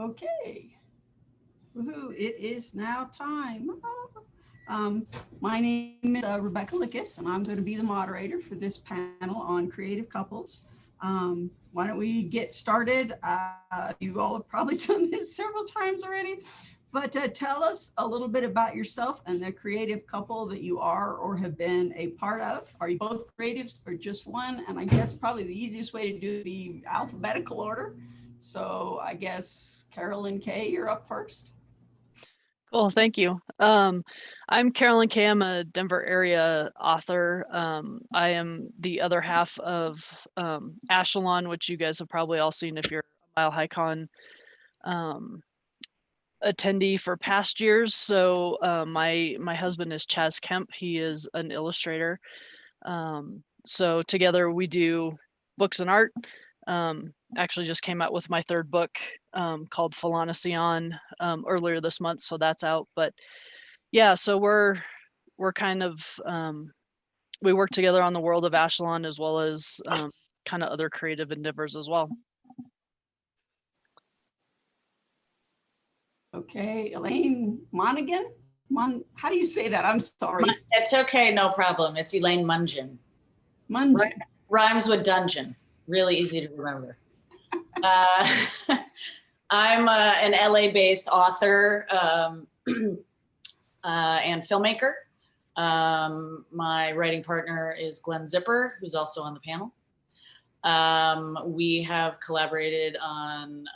Okay. Woohoo, it is now time. My name is Rebecca Lickus, and I'm going to be the moderator for this panel on creative couples. Why don't we get started? You all have probably done this several times already, but tell us a little bit about yourself and the creative couple that you are or have been a part of. Are you both creatives or just one? And I guess probably the easiest way to do the alphabetical order. So I guess Carolyn Kay, you're up first. Cool, thank you. I'm Carolyn Kay. I'm a Denver area author. I am the other half of Ashelon, which you guys have probably all seen if you're a MileHiCon attendee for past years. So my husband is Chaz Kemp. He is an illustrator. So together we do books and art. Actually just came out with my third book called Philonicion earlier this month, so that's out. But yeah, so we're kind of we work together on the world of Ashelon as well as kind of other creative endeavors as well. Okay, Elaine Monaghan. How do you say that? I'm sorry. It's okay, no problem. It's Elaine Mungin. Mungin. Rhymes with dungeon. Really easy to remember. I'm an LA-based author and filmmaker. My writing partner is Glenn Zipper, who's also on the panel. We have collaborated on,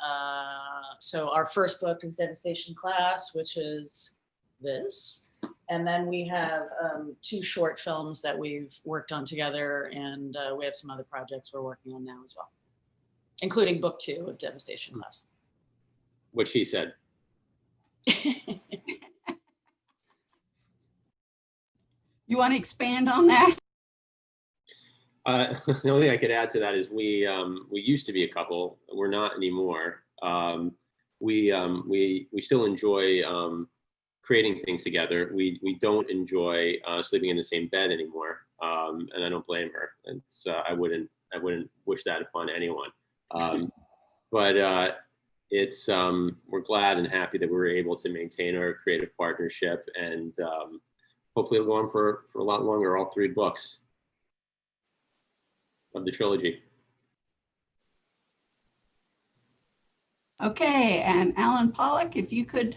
so our first book is Devastation Class, which is this. And then we have 2 short films that we've worked on together, and we have some other projects we're working on now as well, including book 2 of Devastation Class. What she said. You want to expand on that? The only thing I could add to that is we used to be a couple. We're not anymore. We still enjoy creating things together. We don't enjoy sleeping in the same bed anymore, and I don't blame her. It's I wouldn't wish that upon anyone. But it's we're glad and happy that we were able to maintain our creative partnership, and hopefully it'll go on for a lot longer. All 3 books of the trilogy. Okay, and Alan Pollock, if you could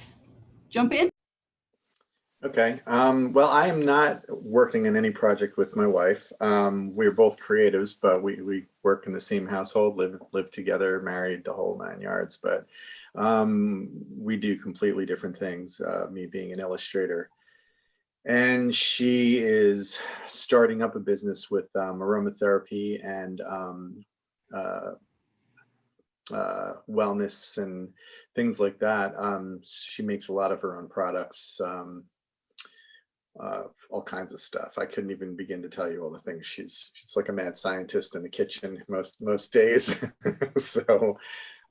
jump in. Okay, well, I am not working on any project with my wife. We're both creatives, but we work in the same household, live together, married, the whole 9 yards, but we do completely different things, me being an illustrator. And she is starting up a business with aromatherapy and wellness and things like that. She makes a lot of her own products, all kinds of stuff. I couldn't even begin to tell you all the things. She's like a mad scientist in the kitchen most days. So,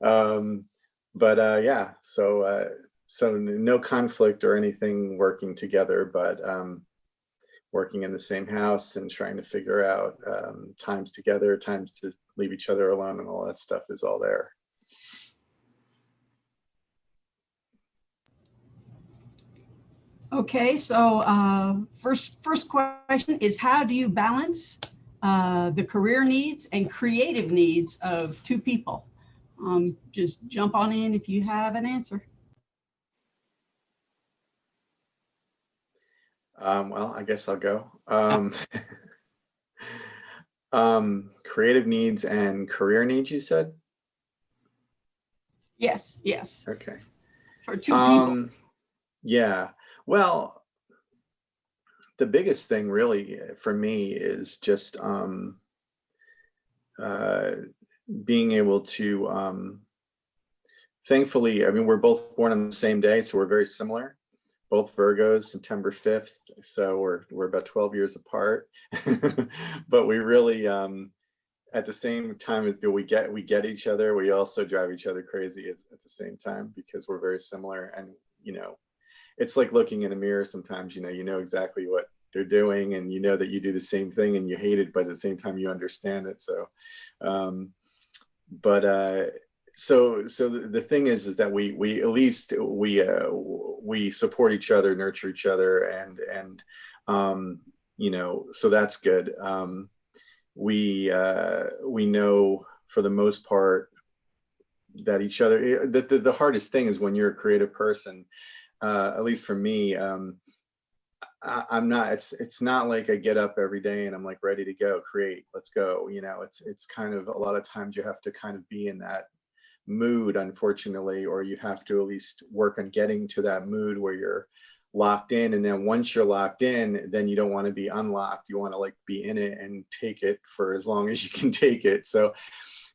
yeah, so no conflict or anything working together, but working in the same house and trying to figure out times together, times to leave each other alone, and all that stuff is all there. Okay, so first question is, how do you balance the career needs and creative needs of 2 people? Just jump on in if you have an answer. Well, I guess I'll go. Creative needs and career needs, you said? Yes. Okay. For 2 people. Yeah. Well, the biggest thing really for me is just being able to, thankfully, I mean, we're both born on the same day, so we're very similar. Both Virgos, September 5th, so we're about 12 years apart. But we really, at the same time that we get each other, we also drive each other crazy at the same time, because we're very similar. And it's like looking in a mirror sometimes. You know exactly what they're doing, and you know that you do the same thing and you hate it, but at the same time you understand it. So so the thing is that we at least we support each other, nurture each other, and you know, so that's good. We know for the most part that each other, the hardest thing is when you're a creative person, at least for me, I'm not, it's not like I get up every day and I'm like ready to go create, let's go, you know. It's kind of, a lot of times you have to kind of be in that mood, unfortunately, or you have to at least work on getting to that mood where you're locked in. And then once you're locked in, then you don't want to be unlocked. You want to like be in it and take it for as long as you can take it. So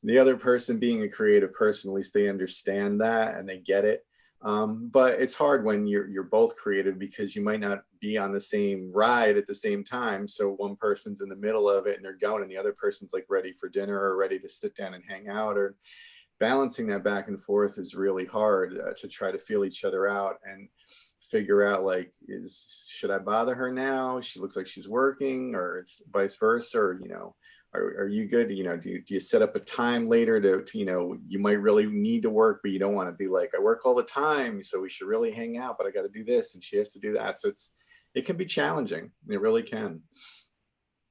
the other person being a creative person, at least they understand that and they get it. But it's hard when you're both creative, because you might not be on the same ride at the same time. So one person's in the middle of it and they're going, and the other person's like ready for dinner or ready to sit down and hang out, or balancing that back and forth is really hard, to try to feel each other out and figure out, like, should I bother her now? She looks like she's working, or it's vice versa, or, you know, are you good? You know, do you set up a time later to, you know, you might really need to work, but you don't want to be like, I work all the time, so we should really hang out, but I got to do this and she has to do that. So it can be challenging. It really can.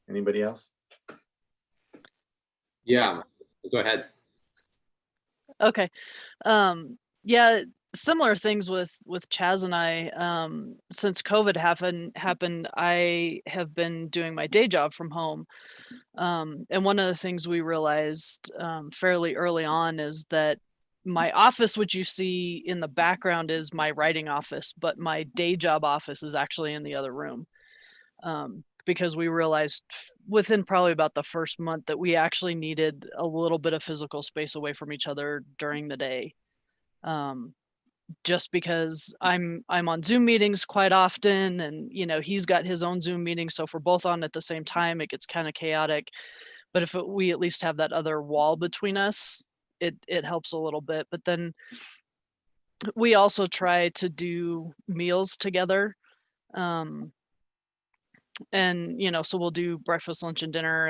Anybody else? Yeah, go ahead. Okay. Yeah, similar things with Chaz and I. Since COVID happened, I have been doing my day job from home. And one of the things we realized fairly early on is that my office, which you see in the background, is my writing office, but my day job office is actually in the other room. Because we realized within probably about the first month that we actually needed a little bit of physical space away from each other during the day. Just because I'm on Zoom meetings quite often, and you know, he's got his own Zoom meetings, so if we're both on at the same time, it gets kind of chaotic. But if we at least have that other wall between us, it helps a little bit. But then we also try to do meals together. And you know, so we'll do breakfast, lunch, and dinner,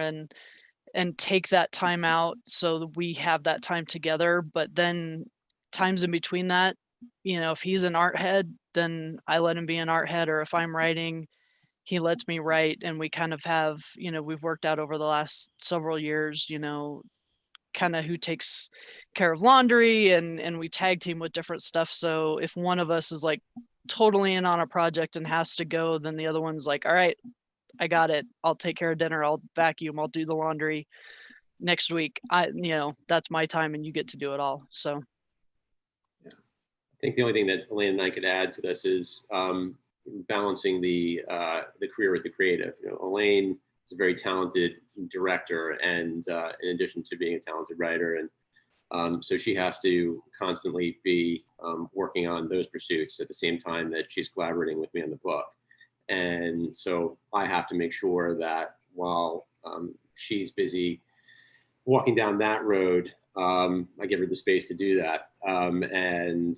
and take that time out so that we have that time together. But then times in between that, you know, if he's an art head, then I let him be an art head, or if I'm writing, he lets me write. And we kind of have, you know, we've worked out over the last several years, you know, kind of who takes care of laundry, and we tag team with different stuff. So if one of us is like totally in on a project and has to go, then the other one's like, all right, I got it. I'll take care of dinner. I'll vacuum. I'll do the laundry. Next week, you know, that's my time and you get to do it all. So. I think the only thing that Elaine and I could add to this is balancing the career with the creative. You know, Elaine is a very talented director, and in addition to being a talented writer, and so she has to constantly be working on those pursuits at the same time that she's collaborating with me on the book. And so I have to make sure that while she's busy walking down that road, I give her the space to do that. And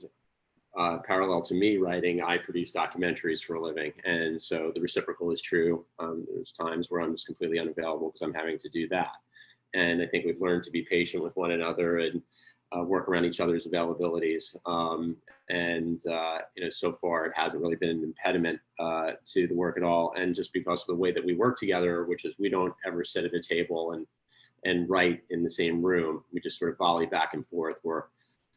parallel to me writing, I produce documentaries for a living. And so the reciprocal is true. There's times where I'm just completely unavailable because I'm having to do that. And I think we've learned to be patient with one another and work around each other's availabilities. You know, so far it hasn't really been an impediment to the work at all. And just because of the way that we work together, which is we don't ever sit at a table and write in the same room. We just sort of volley back and forth, where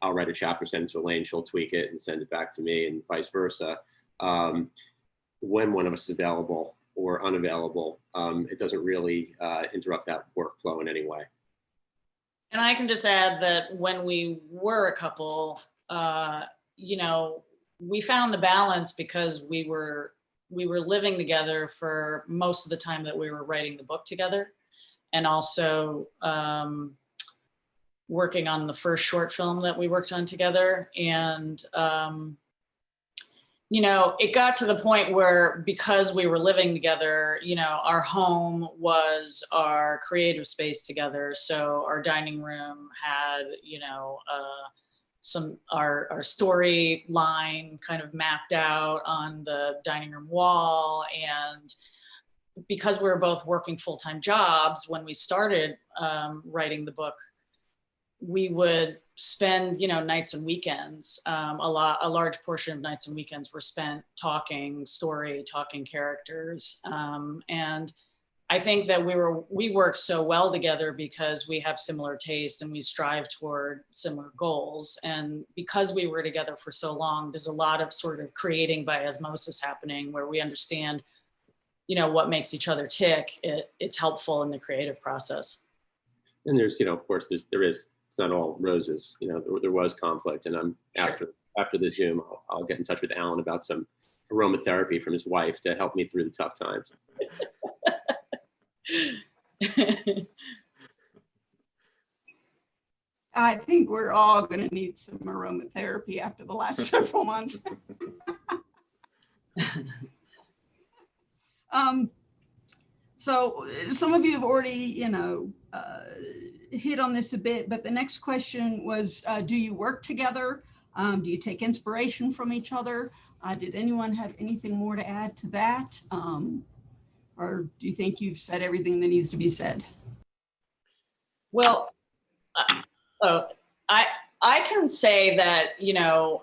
I'll write a chapter, send it to Elaine, she'll tweak it and send it back to me, and vice versa. When one of us is available or unavailable, it doesn't really interrupt that workflow in any way. And I can just add that when we were a couple, you know, we found the balance because we were living together for most of the time that we were writing the book together, and also working on the first short film that we worked on together. And you know, it got to the point where, because we were living together, you know, our home was our creative space together. So our dining room had, you know, our storyline kind of mapped out on the dining room wall. And because we were both working full-time jobs when we started writing the book, we would spend, you know, nights and weekends. A large portion of nights and weekends were spent talking story, talking characters. And I think that we work so well together because we have similar tastes and we strive toward similar goals. And because we were together for so long, there's a lot of sort of creating by osmosis happening where we understand, you know, what makes each other tick. It's helpful in the creative process. And there's, you know, of course, it's not all roses. You know, there was conflict, and I'm after this Zoom, I'll get in touch with Alan about some aromatherapy from his wife to help me through the tough times. I think we're all going to need some aromatherapy after the last several months. So some of you have already, you know, hit on this a bit, but the next question was, do you work together? Do you take inspiration from each other? Did anyone have anything more to add to that? Or do you think you've said everything that needs to be said? Well, I can say that, you know,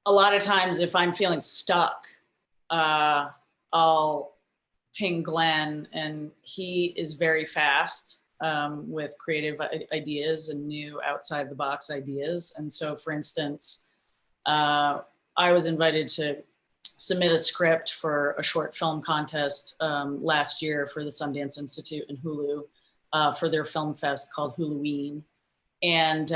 a lot of times if I'm feeling stuck, I'll ping Glenn, and he is very fast with creative ideas and new outside the box ideas. And so, for instance, I was invited to submit a script for a short film contest last year for the Sundance Institute and Hulu for their film fest called Huluween. And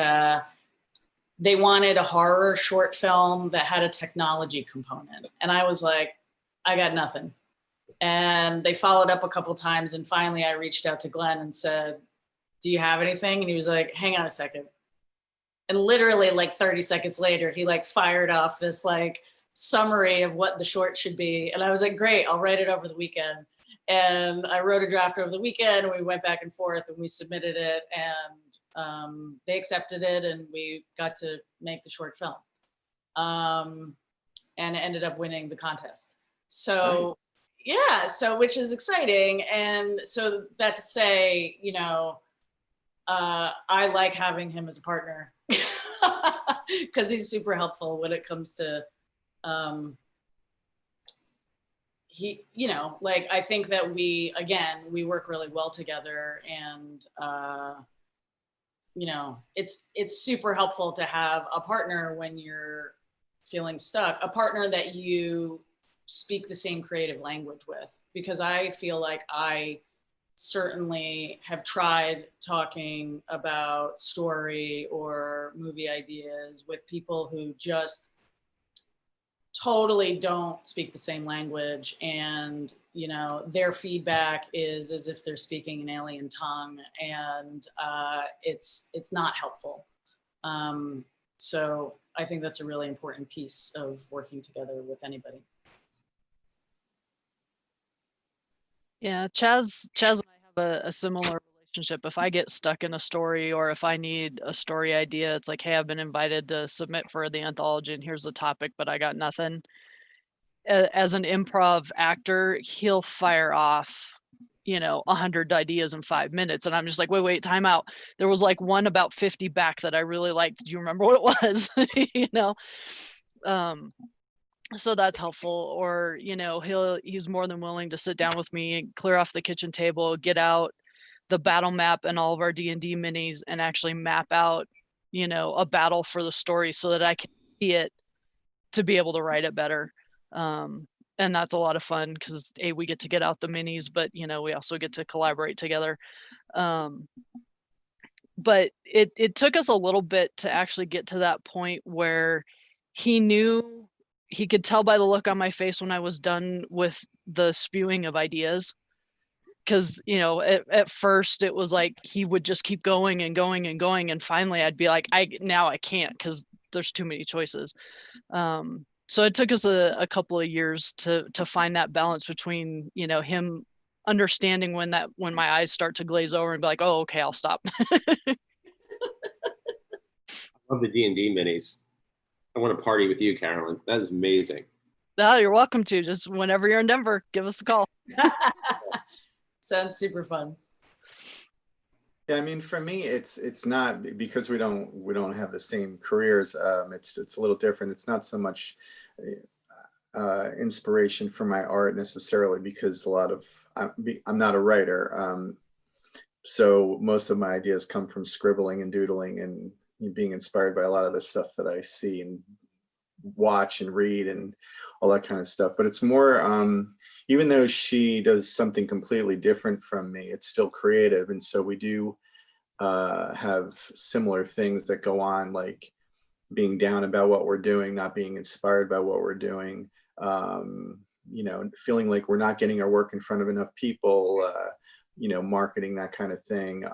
they wanted a horror short film that had a technology component. And I was like, I got nothing. And they followed up a couple times. And finally I reached out to Glenn and said, do you have anything? And he was like, hang on a second. And literally like 30 seconds later, he like fired off this like summary of what the short should be. And I was like, great, I'll write it over the weekend. And I wrote a draft over the weekend, and we went back and forth and we submitted it, and they accepted it, and we got to make the short film. And it ended up winning the contest. So nice. Yeah, so which is exciting. And so that to say, you know, I like having him as a partner because he's super helpful when it comes to he, you know, like, I think that we work really well together, and, you know, it's super helpful to have a partner when you're feeling stuck, a partner that you speak the same creative language with, because I feel like I certainly have tried talking about story or movie ideas with people who just totally don't speak the same language, and you know, their feedback is as if they're speaking an alien tongue, and it's not helpful. So I think that's a really important piece of working together with anybody. Yeah, Chaz and I have a similar relationship. If I get stuck in a story, or if I need a story idea, it's like, hey, I've been invited to submit for the anthology and here's the topic, but I got nothing. As an improv actor, he'll fire off, you know, 100 ideas in 5 minutes. And I'm just like, wait, time out. There was like one about 50 back that I really liked. Do you remember what it was? You know? So that's helpful. Or, you know, he's more than willing to sit down with me and clear off the kitchen table, get out the battle map and all of our D&D minis, and actually map out, you know, a battle for the story so that I can see it to be able to write it better. And that's a lot of fun because we get to get out the minis, but you know, we also get to collaborate together. But it took us a little bit to actually get to that point where he could tell by the look on my face when I was done with the spewing of ideas. Cause you know, at first it was like, he would just keep going and going and going. And finally I'd be like, now I can't, cause there's too many choices. So it took us a couple of years to find that balance between, you know, him understanding when my eyes start to glaze over and be like, oh, okay, I'll stop. I love the D&D minis. I want to party with you, Carolyn. That is amazing. No, you're welcome to. Just whenever you're in Denver, give us a call. Sounds super fun. Yeah, I mean, for me, it's not because we don't have the same careers. It's a little different. It's not so much inspiration for my art necessarily, because I'm not a writer. So most of my ideas come from scribbling and doodling and being inspired by a lot of the stuff that I see and watch and read and all that kind of stuff. But it's more, even though she does something completely different from me, it's still creative. And so we do have similar things that go on, like being down about what we're doing, not being inspired by what we're doing, feeling like we're not getting our work in front of enough people, marketing, that kind of thing.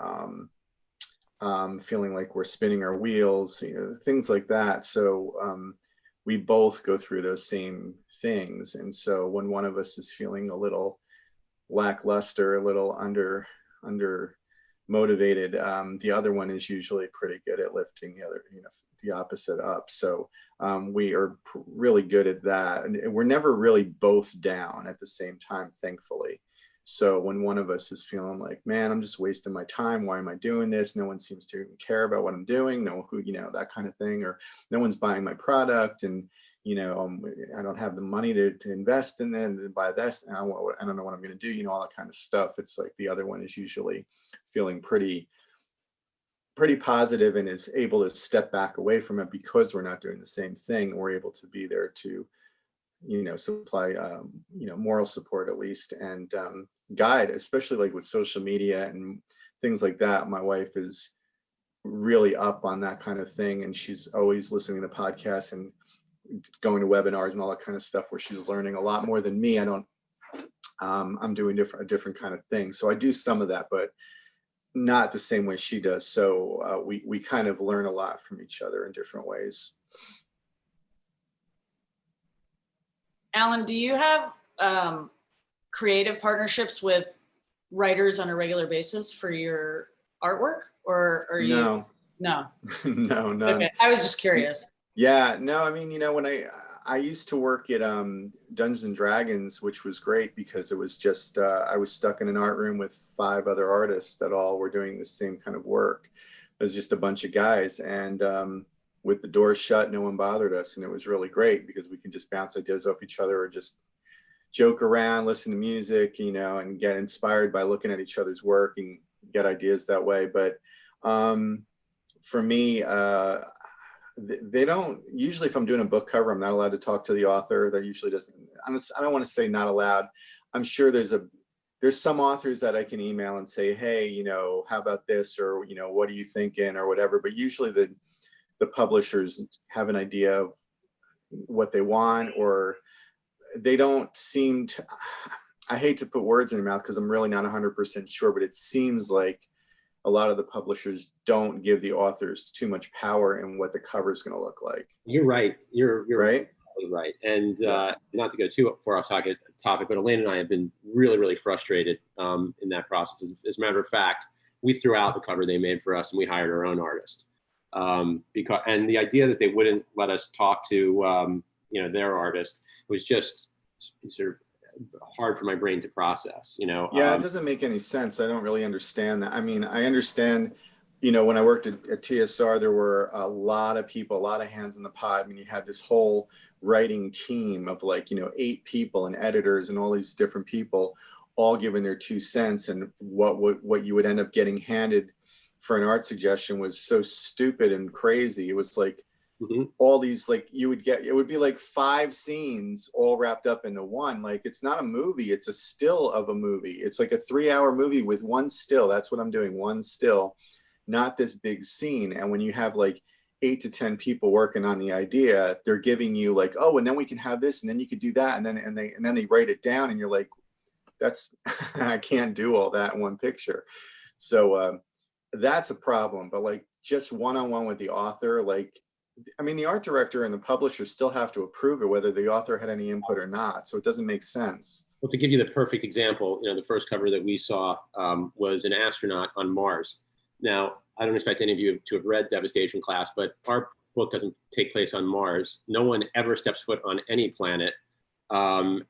Feeling like we're spinning our wheels, things like that. So we both go through those same things. And so when one of us is feeling a little lackluster, a little under motivated, the other one is usually pretty good at lifting the opposite up. So we are really good at that. And we're never really both down at the same time, thankfully. So when one of us is feeling like, man, I'm just wasting my time. Why am I doing this? No one seems to even care about what I'm doing. That kind of thing, or no one's buying my product, and I don't have the money to invest in it and buy this. And I don't know what I'm going to do. All that kind of stuff. It's like the other one is usually feeling pretty positive and is able to step back away from it because we're not doing the same thing. We're able to be there to supply moral support at least, and guide, especially like with social media and things like that. My wife is really up on that kind of thing, and she's always listening to podcasts and going to webinars and all that kind of stuff, where she's learning a lot more than me. I'm doing a different kind of thing. So I do some of that, but not the same way she does. So we kind of learn a lot from each other in different ways. Alan, do you have creative partnerships with writers on a regular basis for your artwork, or are you? No. No, none. Okay, I was just curious. Yeah, no, I mean, when I used to work at Dungeons and Dragons, which was great because it was just, I was stuck in an art room with 5 other artists that all were doing the same kind of work. It was just a bunch of guys, and with the doors shut, no one bothered us. And it was really great because we can just bounce ideas off each other, or just joke around, listen to music, and get inspired by looking at each other's work and get ideas that way. But for me, they don't usually, if I'm doing a book cover, I'm not allowed to talk to the author. That usually doesn't, I don't want to say not allowed. I'm sure there's some authors that I can email and say, hey, how about this? Or, what are you thinking, or whatever. But usually the publishers have an idea of what they want, or they don't seem to, I hate to put words in your mouth because I'm really not 100% sure, but it seems like a lot of the publishers don't give the authors too much power in what the cover is going to look like. You're right. You're right. Right. And not to go too far off topic, but Elaine and I have been really, really frustrated in that process. As a matter of fact, we threw out the cover they made for us and we hired our own artist. And the idea that they wouldn't let us talk to their artist was just sort of hard for my brain to process. Yeah, it doesn't make any sense. I don't really understand that. I mean, I understand, when I worked at TSR, there were a lot of people, a lot of hands in the pot. I mean, you had this whole writing team of 8 people and editors and all these different people all giving their 2 cents, and what you would end up getting handed for an art suggestion was so stupid and crazy. It was like all these, it would be like 5 scenes all wrapped up into one. Like, it's not a movie, it's a still of a movie. It's like a 3-hour movie with one still. That's what I'm doing, one still, not this big scene. And when you have 8 to 10 people working on the idea, they're giving you oh, and then we can have this, and then you could do that, and then they write it down, and you're like, that's I can't do all that in one picture. So that's a problem. But just one-on-one with the author, I mean, the art director and the publisher still have to approve it, whether the author had any input or not. So it doesn't make sense. Well, to give you the perfect example, the first cover that we saw was an astronaut on Mars. Now, I don't expect any of you to have read Devastation Class, but our book doesn't take place on Mars. No one ever steps foot on any planet. And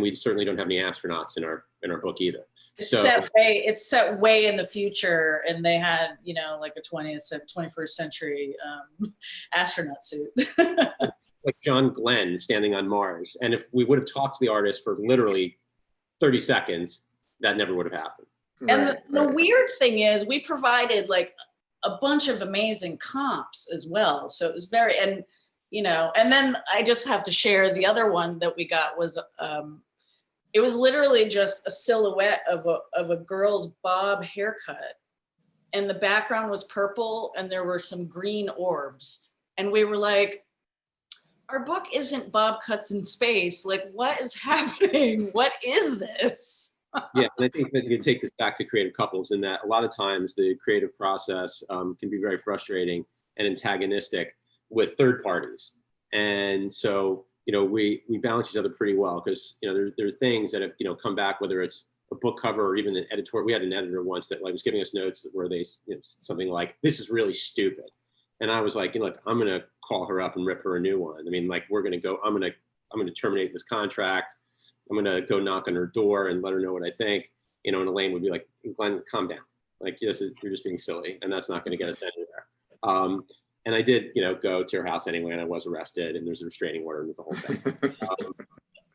we certainly don't have any astronauts in our in our book either. It's So set way in the future, and they had, you know, like a 21st century astronaut suit. like John Glenn standing on Mars. And if we would have talked to the artist for literally 30 seconds, that never would have happened. And the weird thing is we provided like a bunch of amazing comps as well. So it was very, and you know, and then I just have to share the other one that we got was, it was literally just a silhouette of a girl's bob haircut. And the background was purple and there were some green orbs. And we were like, our book isn't bob cuts in space. Like, what is happening? What is this? Yeah, and I think that you can take this back to creative couples in that a lot of times the creative process can be very frustrating and antagonistic with third parties. And so, you know, we balance each other pretty well because, you know, there are things that have, you know, come back, whether it's a book cover or even an editor. We had an editor once that like was giving us notes where they, you know, something like, this is really stupid. And I was like, you know, look, I'm going to call her up and rip her a new one. I mean, like, we're going to go, I'm going to terminate this contract. I'm going to go knock on her door and let her know what I think, you know, and Elaine would be like, Glenn, calm down. Like, you're just being silly and that's not going to get us anywhere. And I did, you know, go to her house anyway, and I was arrested and there's a restraining order and there's the whole thing.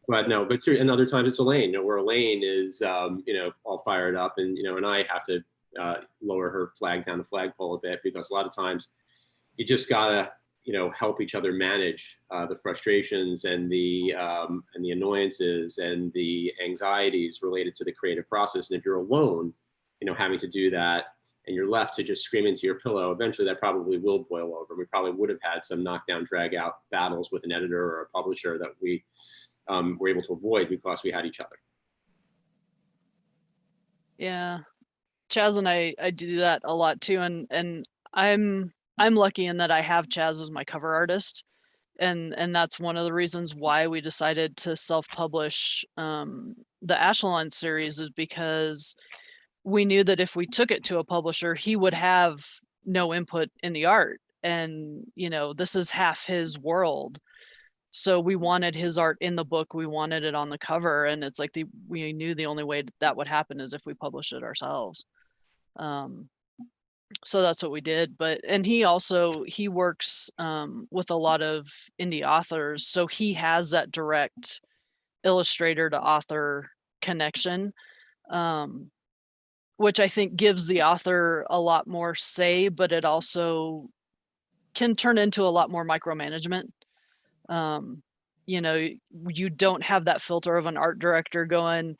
But and other times it's Elaine, you know, where Elaine is, you know, all fired up and, you know, and I have to lower her flag down the flagpole a bit because a lot of times you just gotta, you know, help each other manage the frustrations and the annoyances and the anxieties related to the creative process. And if you're alone, you know, having to do that and you're left to just scream into your pillow, eventually that probably will boil over. We probably would have had some knockdown, drag out battles with an editor or a publisher that we were able to avoid because we had each other. Yeah, Chaz and I do that a lot too, and I'm lucky in that I have Chaz as my cover artist, and that's one of the reasons why we decided to self-publish the Echelon series, is because we knew that if we took it to a publisher, he would have no input in the art, and you know, this is half his world. So we wanted his art in the book, we wanted it on the cover, and it's like we knew the only way that would happen is if we published it ourselves. So that's what we did. And he works with a lot of indie authors, so he has that direct illustrator to author connection, which I think gives the author a lot more say, but it also can turn into a lot more micromanagement. You know, you don't have that filter of an art director going,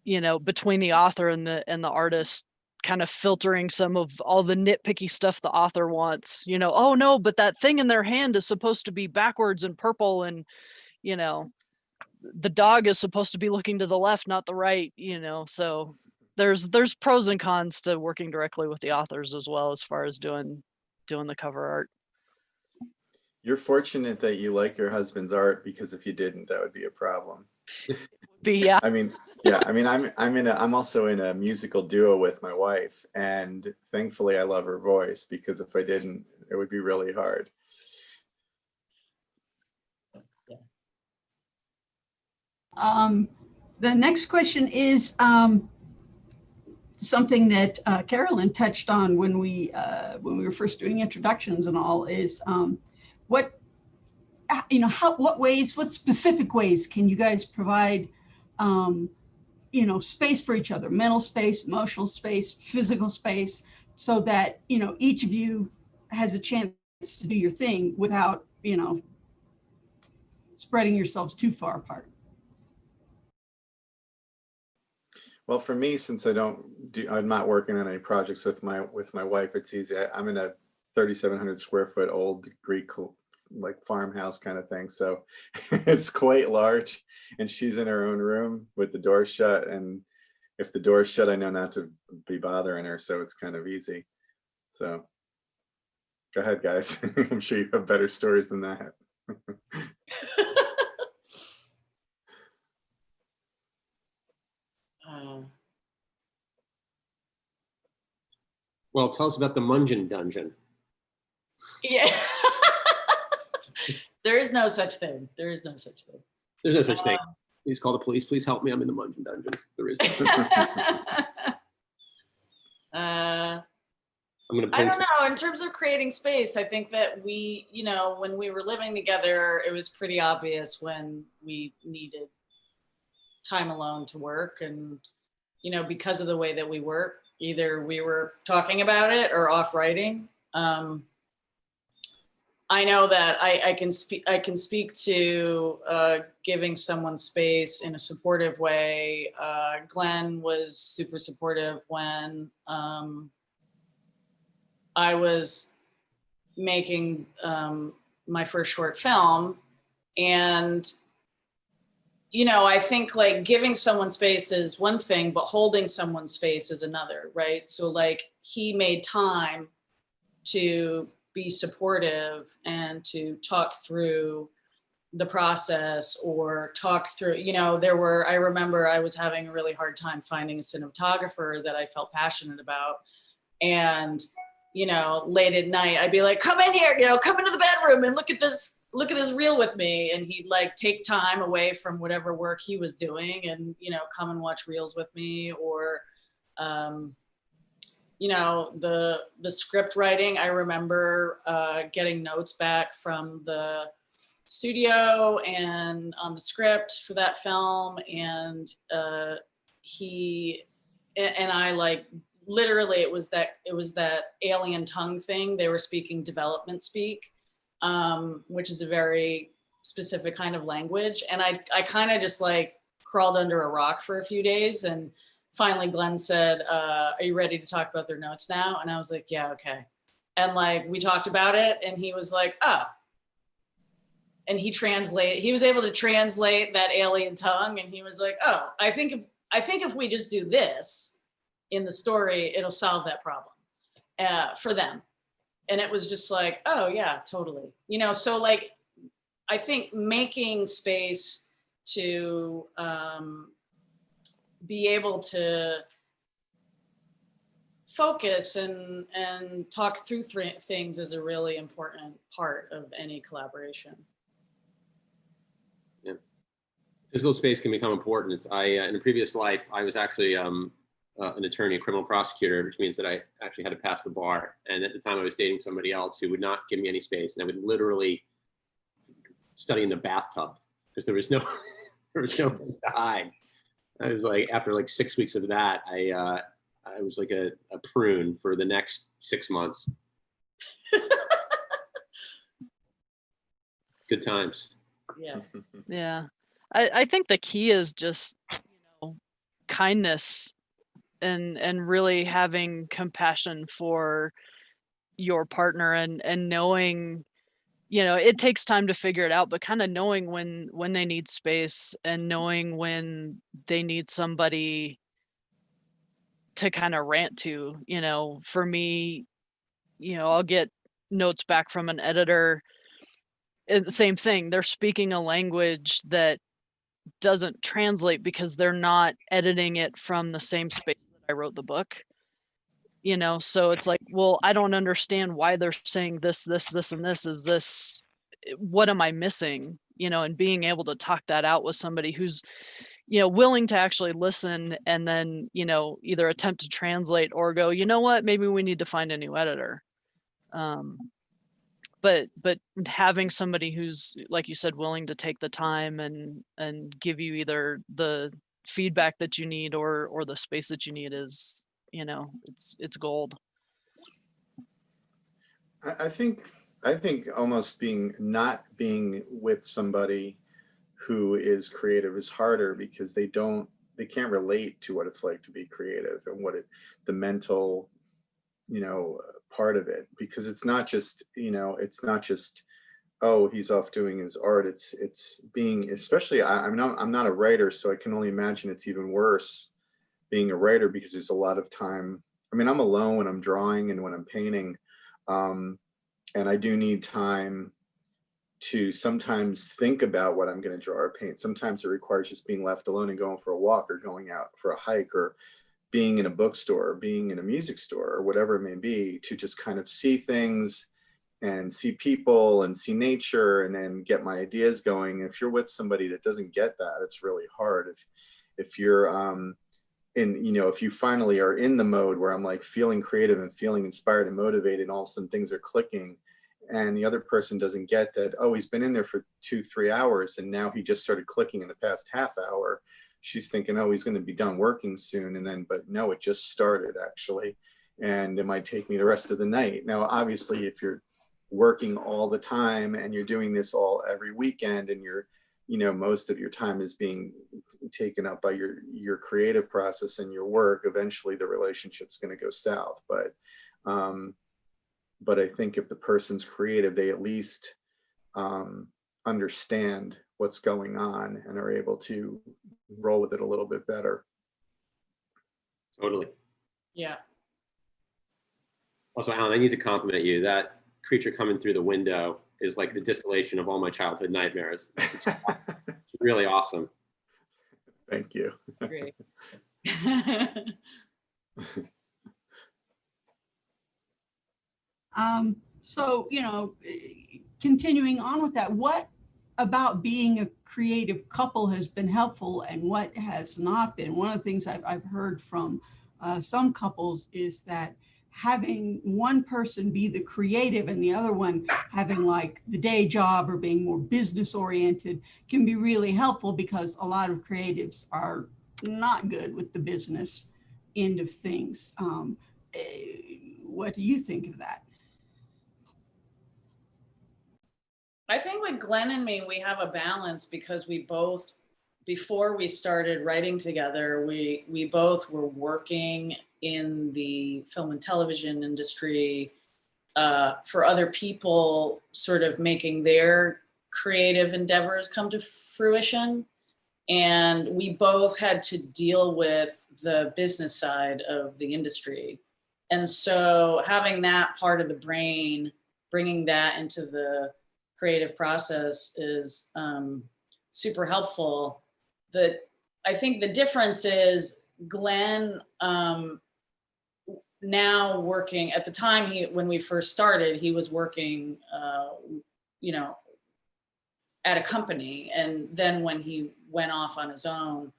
you know, between the author and the artist, kind of filtering some of all the nitpicky stuff the author wants, you know, oh no, but that thing in their hand is supposed to be backwards and purple, and you know, the dog is supposed to be looking to the left, not the right, you know. So there's pros and cons to working directly with the authors as well, as far as doing the cover art. You're fortunate that you like your husband's art, because if you didn't, that would be a problem. But yeah, I mean, yeah, I mean, I'm also in a musical duo with my wife, and thankfully I love her voice, because if I didn't, it would be really hard. The next question is something that Carolyn touched on when we were first doing introductions and all, is what specific ways can you guys provide you know, space for each other, mental space, emotional space, physical space, so that, you know, each of you has a chance to do your thing without, you know, spreading yourselves too far apart. Well, for me, since I'm not working on any projects with my wife, it's easy. I'm in a 3,700 square foot old Greek like farmhouse kind of thing, so it's quite large, and she's in her own room with the door shut, and if the door's shut, I know not to be bothering her, so it's kind of easy. So go ahead, guys. I'm sure you have better stories than that. Well, tell us about the Mungeon Dungeon. Yeah. There is no such thing. There is no such thing. There's no such thing. please call the police. Please help me. I'm in the Mungeon dungeon. There is. I'm gonna. I don't know. In terms of creating space, I think that we, you know, when we were living together, it was pretty obvious when we needed time alone to work. And, you know, because of the way that we work, either we were talking about it or off writing. I know that I can speak to giving someone space in a supportive way. Glenn was super supportive when I was making my first short film. And, you know, I think like giving someone space is one thing, but holding someone's space is another, right? So like he made time to be supportive and to talk through the process or talk through, you know, I remember I was having a really hard time finding a cinematographer that I felt passionate about. And, you know, late at night, I'd be like, come in here, you know, come into the bedroom and look at this reel with me. And he'd like take time away from whatever work he was doing and, you know, come and watch reels with me. Or, you know, the script writing, I remember getting notes back from the studio and on the script for that film. And he and I like, literally it was that alien tongue thing. They were speaking development speak, which is a very specific kind of language. And I kind of just like crawled under a rock for a few days. And finally Glenn said, are you ready to talk about their notes now? And I was like, yeah, okay. And like, we talked about it and he was like, oh. And he was able to translate that alien tongue. And he was like, oh, I think if we just do this in the story, it'll solve that problem for them. And it was just like, oh yeah, totally. You know, so like, I think making space to be able to focus and talk through things is a really important part of any collaboration. Yeah, physical space can become important. In a previous life, I was actually an attorney, a criminal prosecutor, which means that I actually had to pass the bar. And at the time I was dating somebody else who would not give me any space. And I would literally study in the bathtub because there was no place to hide. I was like, after like 6 weeks of that, I was like a prune for the next 6 months. Good times. Yeah. Yeah. I think the key is just, you know, kindness and really having compassion for your partner and knowing, you know, it takes time to figure it out, but kind of knowing when they need space and knowing when they need somebody to kind of rant to. You know, for me, you know, I'll get notes back from an editor. The same thing. They're speaking a language that doesn't translate because they're not editing it from the same space that I wrote the book. You know, so it's like, well, I don't understand why they're saying this, and this. Is this, what am I missing? You know, and being able to talk that out with somebody who's, you know, willing to actually listen and then, you know, either attempt to translate or go, you know what, maybe we need to find a new editor. But having somebody who's, like you said, willing to take the time and give you either the feedback that you need or the space that you need is, you know, it's gold. I think almost not being with somebody who is creative is harder because they can't relate to what it's like to be creative and the mental, you know, part of it, because it's not just, you know, it's not just, oh, he's off doing his art. It's being, especially, I'm not a writer, so I can only imagine it's even worse being a writer because there's a lot of time. I mean, I'm alone when I'm drawing and when I'm painting, and I do need time to sometimes think about what I'm going to draw or paint. Sometimes it requires just being left alone and going for a walk or going out for a hike or being in a bookstore or being in a music store or whatever it may be, to just kind of see things see people and see nature and then get my ideas going. If you're with somebody that doesn't get that, it's really hard. If you're if you finally are in the mode where I'm like feeling creative and feeling inspired and motivated, and all of a sudden things are clicking, and the other person doesn't get that, oh, he's been in there for 2-3 hours and now he just started clicking in the past half hour. She's thinking, oh, he's going to be done working soon. And then, but no, it just started actually. And it might take me the rest of the night. Now, obviously, if you're working all the time and you're doing this all every weekend, and you're, most of your time is being taken up by your creative process and your work, eventually the relationship's going to go south. But I think if the person's creative, they at least understand what's going on and are able to roll with it a little bit better. Totally. Yeah. Also, Alan, I need to compliment you. That creature coming through the window is like the distillation of all my childhood nightmares. It's really awesome. Thank you. Great. So, continuing on with that, what about being a creative couple has been helpful and what has not been? One of the things I've heard from some couples is that having one person be the creative and the other one having like the day job or being more business oriented can be really helpful, because a lot of creatives are not good with the business end of things. What do you think of that? I think with Glenn and me, we have a balance because we both, before we started writing together, we both were working in the film and television industry for other people, sort of making their creative endeavors come to fruition. And we both had to deal with the business side of the industry. And so having that part of the brain, bringing that into the creative process is super helpful. I think the difference is Glenn, now working, at the time when we first started, he was working, at a company. And then when he went off on his own,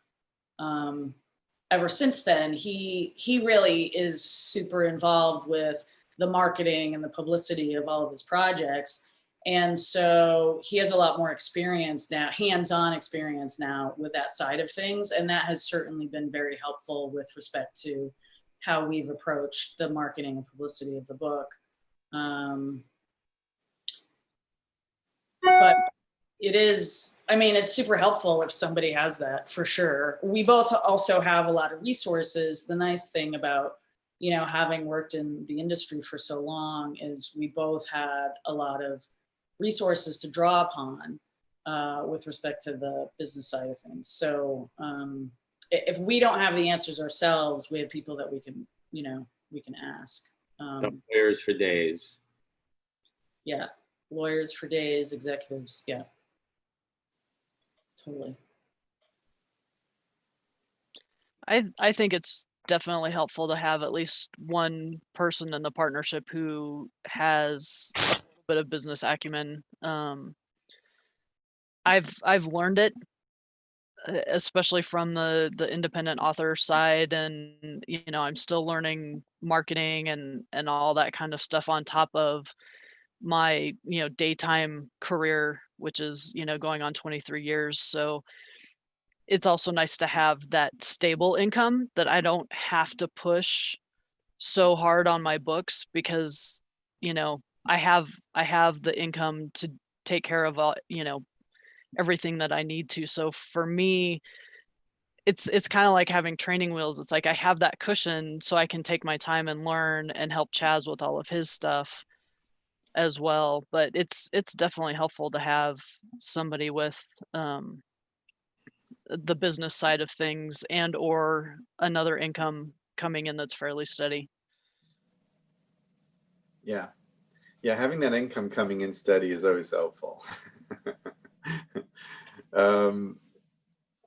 ever since then, he really is super involved with the marketing and the publicity of all of his projects. And so he has a lot more experience now, hands-on experience now with that side of things. And that has certainly been very helpful with respect to how we've approached the marketing and publicity of the book. But it is, it's super helpful if somebody has that, for sure. We both also have a lot of resources. The nice thing about, having worked in the industry for so long is we both had a lot of resources to draw upon with respect to the business side of things. So if we don't have the answers ourselves, we have people that we can ask. Lawyers for days. Yeah, lawyers for days, executives, yeah. Totally. I think it's definitely helpful to have at least one person in the partnership who has a little bit of business acumen. I've learned it, especially from the independent author side, and I'm still learning marketing and all that kind of stuff on top of my daytime career, which is going on 23 years. So it's also nice to have that stable income that I don't have to push so hard on my books, because I have the income to take care of all everything that I need to. So for me, it's kind of like having training wheels. It's like I have that cushion so I can take my time and learn and help Chaz with all of his stuff as well. But it's definitely helpful to have somebody with the business side of things and or another income coming in that's fairly steady. Yeah, having that income coming in steady is always helpful.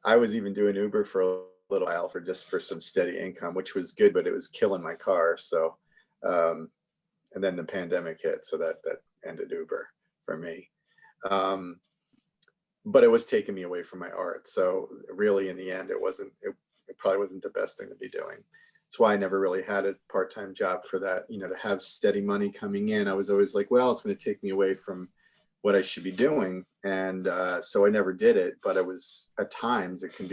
I was even doing Uber for a little while for some steady income, which was good, but it was killing my car. So and then the pandemic hit, so that and an Uber for me. But it was taking me away from my art. So really, in the end, it probably wasn't the best thing to be doing. That's why I never really had a part-time job for that, you know, to have steady money coming in. I was always like, well, it's going to take me away from what I should be doing. And so I never did it, but it was, at times it can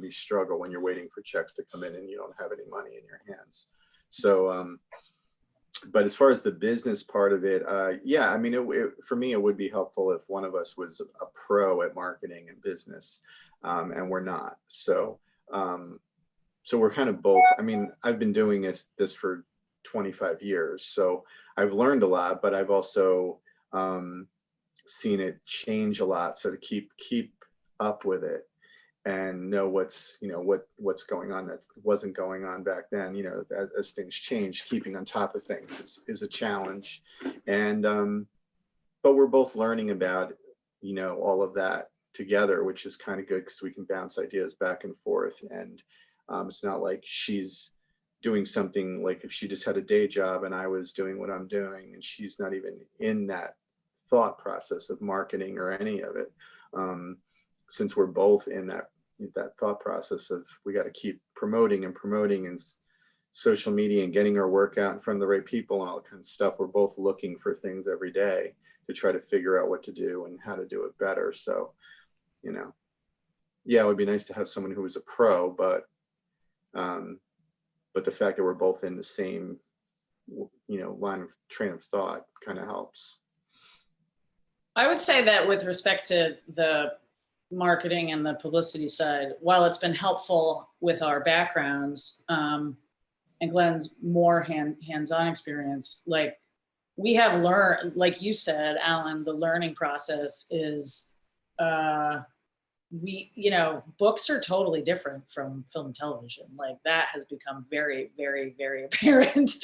be struggle when you're waiting for checks to come in and you don't have any money in your hands. So, but as far as the business part of it, yeah, I mean, for me, it would be helpful if one of us was a pro at marketing and business, and we're not. So, so we're kind of both. I mean, I've been doing this for 25 years, so I've learned a lot, but I've also seen it change a lot. So to keep up with it and know what's going on that wasn't going on back then, you know, as things change, keeping on top of things is a challenge. And but we're both learning about, you know, all of that together, which is kind of good because we can bounce ideas back and forth. And it's not like she's doing something, like if she just had a day job and I was doing what I'm doing and she's not even in that thought process of marketing or any of it. Since we're both in that thought process of we got to keep promoting and social media and getting our work out in front of the right people and all that kind of stuff, we're both looking for things every day to try to figure out what to do and how to do it better. So, you know, yeah, it would be nice to have someone who was a pro, but the fact that we're both in the same, you know, train of thought kind of helps. I would say that with respect to the marketing and the publicity side, while it's been helpful with our backgrounds, and Glenn's more hands-on experience, like we have learned, like you said, Alan, the learning process is, you know, books are totally different from film and television. Like that has become very, very, very apparent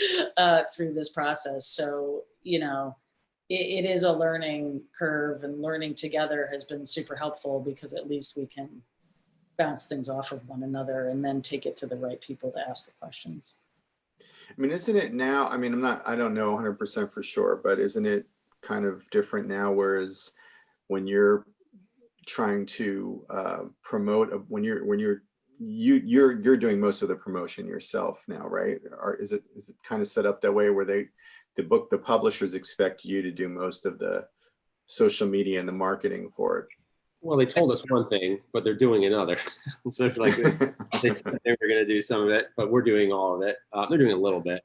through this process. So, you know, it is a learning curve, and learning together has been super helpful because at least we can bounce things off of one another and then take it to the right people to ask the questions. I mean, isn't it now, I mean, I don't know 100% for sure, but isn't it kind of different now? Whereas when you're trying to promote, when you're doing most of the promotion yourself now, right? Or is it kind of set up that way where the publishers expect you to do most of the social media and the marketing for it? Well, they told us one thing, but they're doing another. So it's like they said they were going to do some of it, but we're doing all of it. They're doing a little bit,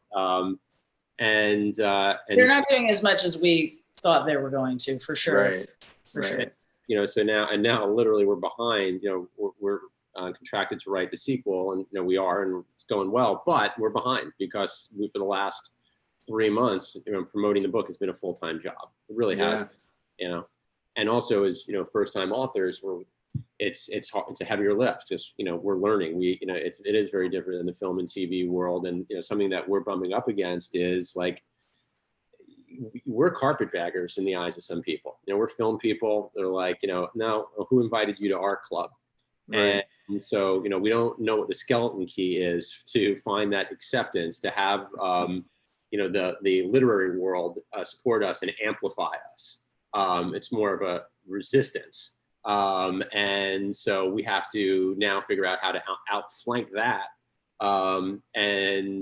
and they're not doing as much as we thought they were going to, for sure. Right. For sure. You know, so now literally we're behind. You know, we're contracted to write the sequel, and you know we are, and it's going well, but we're behind because for the last 3 months, you know, promoting the book has been a full-time job. It really has, you know. And also, as you know, first-time authors, it's hard, it's a heavier lift. Just, you know, we're learning. You know, it is very different than the film and TV world. And you know, something that we're bumping up against is like we're carpetbaggers in the eyes of some people. You know, we're film people. They're like, you know, no, who invited you to our club? Right. And so, you know, we don't know what the skeleton key is to find that acceptance, to have, you know, the literary world support us and amplify us. It's more of a resistance. And so we have to now figure out how to outflank that. And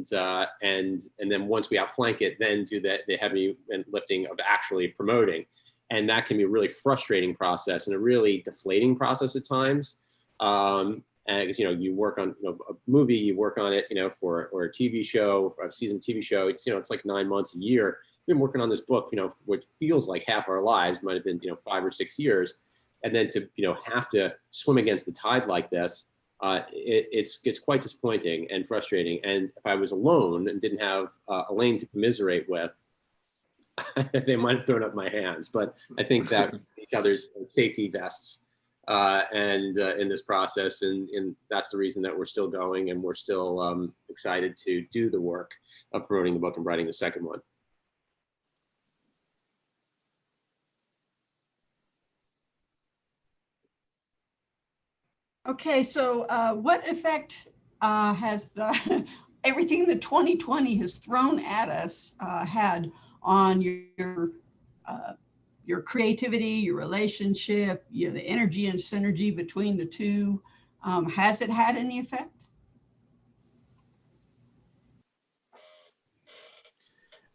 then once we outflank it, then do the heavy lifting of actually promoting. And that can be a really frustrating process and a really deflating process at times. And you know, you work on a movie, you work on it, you know, or a TV show, or a season TV show. It's, you know, it's like 9 months, a year. We've been working on this book, you know, which feels like half our lives, might have been, you know, 5 or 6 years, and then to, you know, have to swim against the tide like this, it's quite disappointing and frustrating. And if I was alone and didn't have Elaine to commiserate with, they might have thrown up my hands. But I think that each other's safety vests and in this process, and that's the reason that we're still going, and we're still excited to do the work of promoting the book and writing the second one. Okay, so what effect has everything that 2020 has thrown at us had on your your creativity, your relationship, the energy and synergy between the two. Has it had any effect?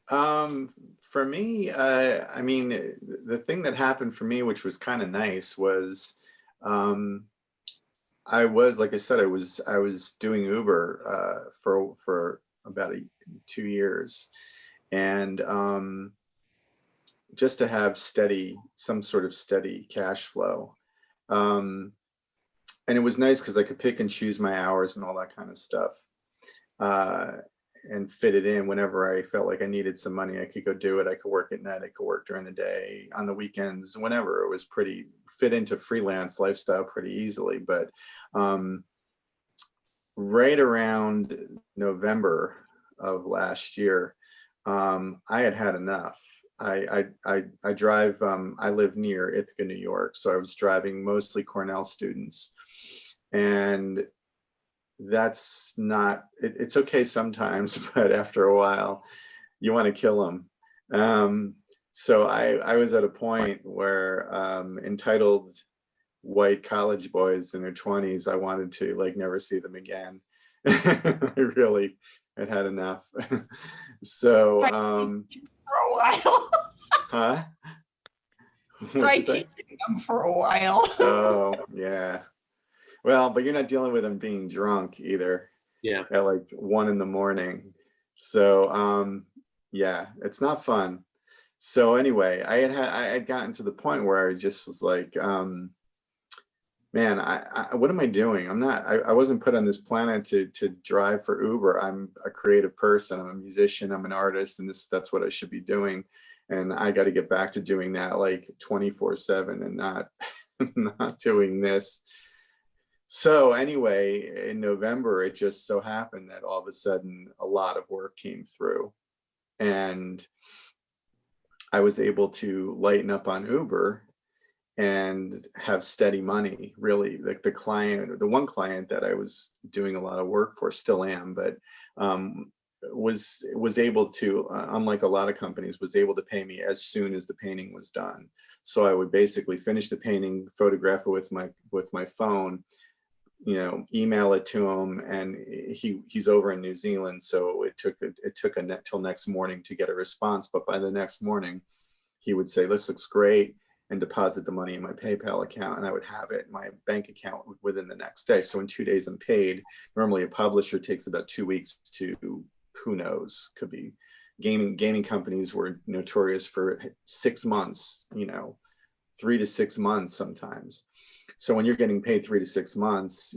For me, I mean, the thing that happened for me, which was kind of nice, was I was, like I said, I was doing Uber for about 2 years, and just to have some sort of steady cash flow. And it was nice because I could pick and choose my hours and all that kind of stuff, and fit it in whenever I felt like I needed some money. I could go do it. I could work at night. I could work during the day, on the weekends, whenever. It was pretty fit into freelance lifestyle pretty easily. But right around November of last year, I had enough. I drive, I live near Ithaca, New York. So I was driving mostly Cornell students, and that's not, it's okay sometimes, but after a while you want to kill them. So I was at a point where entitled white college boys in their 20s, I wanted to like never see them again. I really had enough. So For a while. huh? Try teaching them for a while. Oh yeah. Well, but you're not dealing with them being drunk either. Yeah. At like 1 a.m. So yeah, it's not fun. So anyway, I had gotten to the point where I just was like, man, what am I doing? I wasn't put on this planet to drive for Uber. I'm a creative person. I'm a musician. I'm an artist, and that's what I should be doing. And I got to get back to doing that like 24/7 and not doing this. So anyway, in November, it just so happened that all of a sudden a lot of work came through, and I was able to lighten up on Uber and have steady money. Really, like the one client that I was doing a lot of work for, still am, but was able to, unlike a lot of companies, was able to pay me as soon as the painting was done. So I would basically finish the painting, photograph it with my phone, email it to him, and he's over in New Zealand, so it took till next morning to get a response. But by the next morning, he would say, "This looks great," and deposit the money in my PayPal account, and I would have it in my bank account within the next day. So in 2 days, I'm paid. Normally, a publisher takes about 2 weeks to, who knows, could be gaming companies were notorious for 6 months, 3 to 6 months sometimes. So when you're getting paid 3 to 6 months,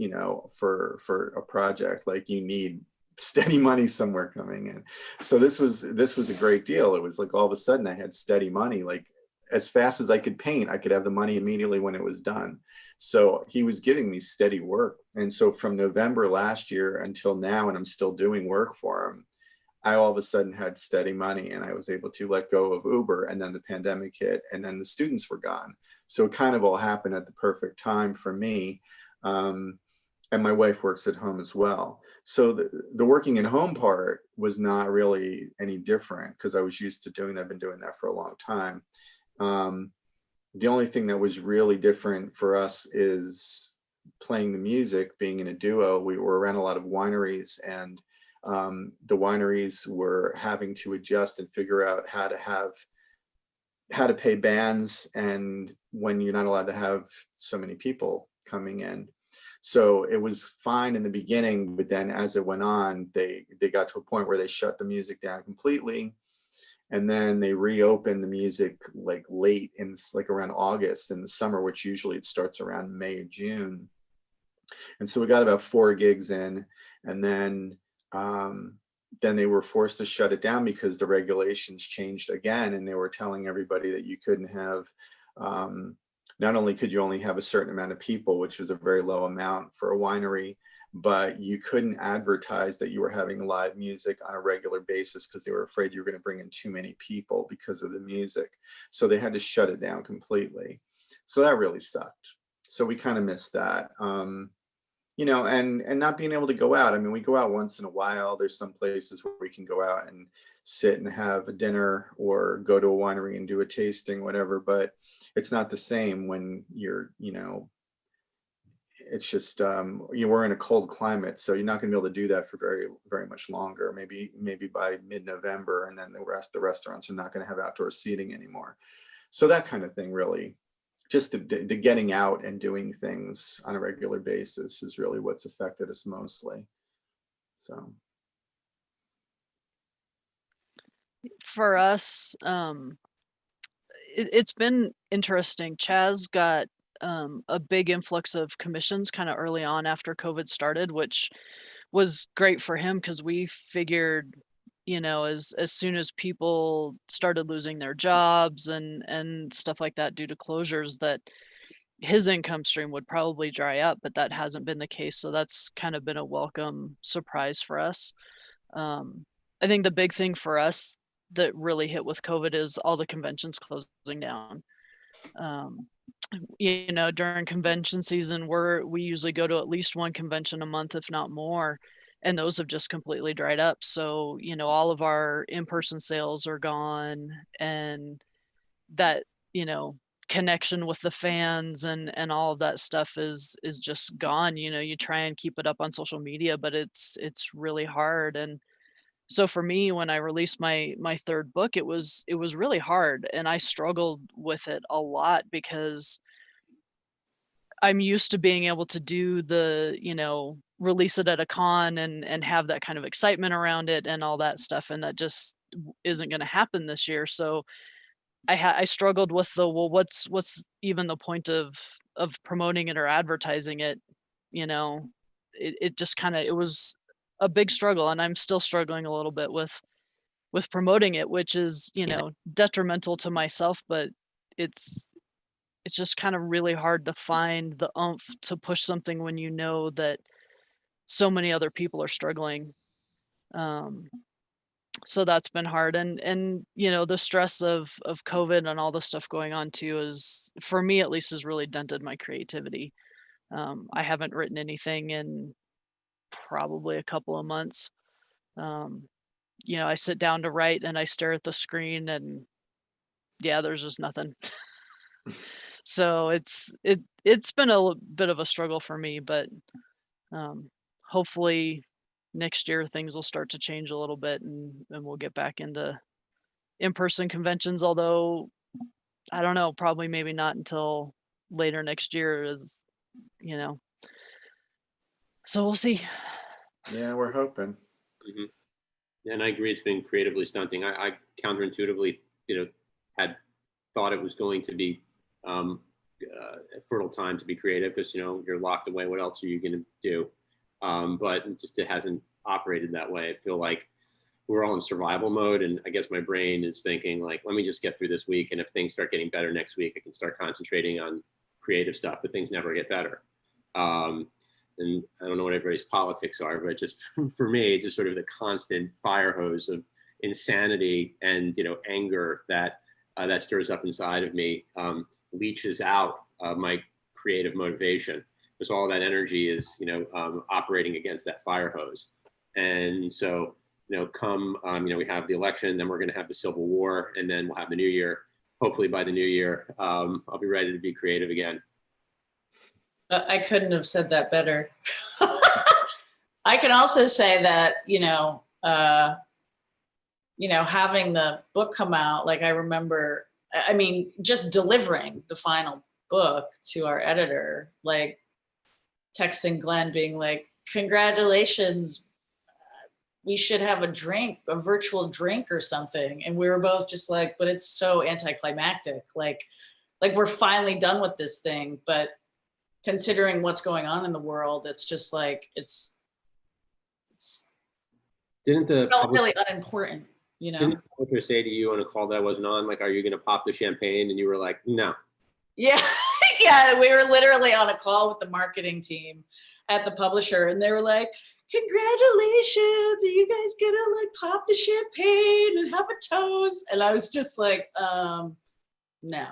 for a project, like, you need steady money somewhere coming in. So this was a great deal. It was like all of a sudden I had steady money, like as fast as I could paint, I could have the money immediately when it was done. So he was giving me steady work. And so from November last year until now, and I'm still doing work for him, I all of a sudden had steady money, and I was able to let go of Uber, and then the pandemic hit, and then the students were gone. So it kind of all happened at the perfect time for me. And my wife works at home as well. So the working at home part was not really any different, because I was used to doing that. I've been doing that for a long time. The only thing that was really different for us is playing the music, being in a duo. We were around a lot of wineries, and the wineries were having to adjust and figure out how to pay bands, and when you're not allowed to have so many people coming in. So it was fine in the beginning, but then as it went on, they got to a point where they shut the music down completely. And then they reopened the music like late in, like around August in the summer, which usually it starts around May or June. And so we got about 4 gigs in, and then they were forced to shut it down because the regulations changed again, and they were telling everybody that you couldn't have, not only could you only have a certain amount of people, which was a very low amount for a winery, but you couldn't advertise that you were having live music on a regular basis because they were afraid you were going to bring in too many people because of the music. So they had to shut it down completely. So that really sucked. So we kind of missed that. you know, and not being able to go out. I mean, we go out once in a while. There's some places where we can go out and sit and have a dinner or go to a winery and do a tasting, whatever, but it's not the same when you're, you know, it's just we're in a cold climate, so you're not going to be able to do that for very much longer. Maybe by mid-November, and then the restaurants are not going to have outdoor seating anymore. So that kind of thing, really, just the getting out and doing things on a regular basis is really what's affected us mostly. So For us, it's been interesting. Chaz got a big influx of commissions kind of early on after COVID started, which was great for him because we figured, you know, as soon as people started losing their jobs and stuff like that due to closures, that his income stream would probably dry up, but that hasn't been the case. So that's kind of been a welcome surprise for us. I think the big thing for us that really hit with COVID is all the conventions closing down. You know, during convention season, we usually go to at least one convention a month, if not more, and those have just completely dried up. So, you know, all of our in-person sales are gone, and that, you know, connection with the fans and all of that stuff is just gone. You know, you try and keep it up on social media, but it's really hard. And so for me, when I released my third book, it was really hard, and I struggled with it a lot because I'm used to being able to do the, you know, release it at a con and have that kind of excitement around it and all that stuff, and that just isn't going to happen this year. So I struggled with the, well, what's even the point of promoting it or advertising it, you know? It just kind of, it was a big struggle, and I'm still struggling a little bit with promoting it, which is, you know, detrimental to myself, but it's just kind of really hard to find the oomph to push something when you know that so many other people are struggling. So that's been hard, and you know, the stress of COVID and all the stuff going on too is, for me at least, has really dented my creativity. I haven't written anything in probably a couple of months. Um, you know, I sit down to write and I stare at the screen, and yeah, there's just nothing. So it's been a bit of a struggle for me, but hopefully next year things will start to change a little bit, and we'll get back into in-person conventions. Although I don't know, probably maybe not until later next year, as you know. So we'll see. yeah, we're hoping. Mhm. And I agree, it's been creatively stunting. I counterintuitively, you know, had thought it was going to be a fertile time to be creative because, you know, you're locked away. What else are you going to do? But it hasn't operated that way. I feel like we're all in survival mode, and I guess my brain is thinking like, let me just get through this week, and if things start getting better next week, I can start concentrating on creative stuff. But things never get better. And I don't know what everybody's politics are, but just for me, just sort of the constant fire hose of insanity and, you know, anger that that stirs up inside of me leaches out my creative motivation, because all that energy is, you know, operating against that fire hose. And so, you know, come, you know, we have the election, then we're going to have the Civil War, and then we'll have the new year. Hopefully by the new year, I'll be ready to be creative again. I couldn't have said that better. I can also say that, you know, having the book come out, like I remember, I mean, just delivering the final book to our editor, like texting Glenn being like, congratulations, we should have a drink, a virtual drink or something. And we were both just like, but it's so anticlimactic. Like we're finally done with this thing, but considering what's going on in the world, it's just like, it's Didn't the really unimportant, you know? Didn't the publisher say to you on a call that I wasn't on, like, are you going to pop the champagne? And you were like, no. Yeah, yeah, we were literally on a call with the marketing team at the publisher, and they were like, congratulations, are you guys gonna like pop the champagne and have a toast? And I was just like, no.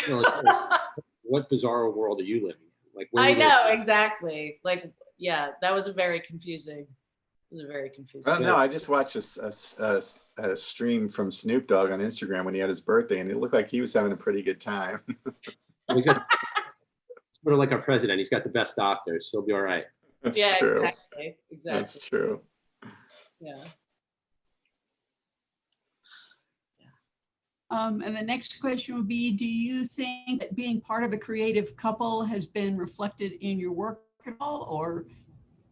Well, what bizarre world are you living in? Like, I know, exactly. Like, Yeah, that was a very confusing. It was a very confusing. No, I just watched a stream from Snoop Dogg on Instagram when he had his birthday, and it looked like he was having a pretty good time. He's got sort of like our president. He's got the best doctors. He'll be all right. That's Yeah, true. exactly. That's true. Yeah. And the next question would be, do you think that being part of a creative couple has been reflected in your work at all, or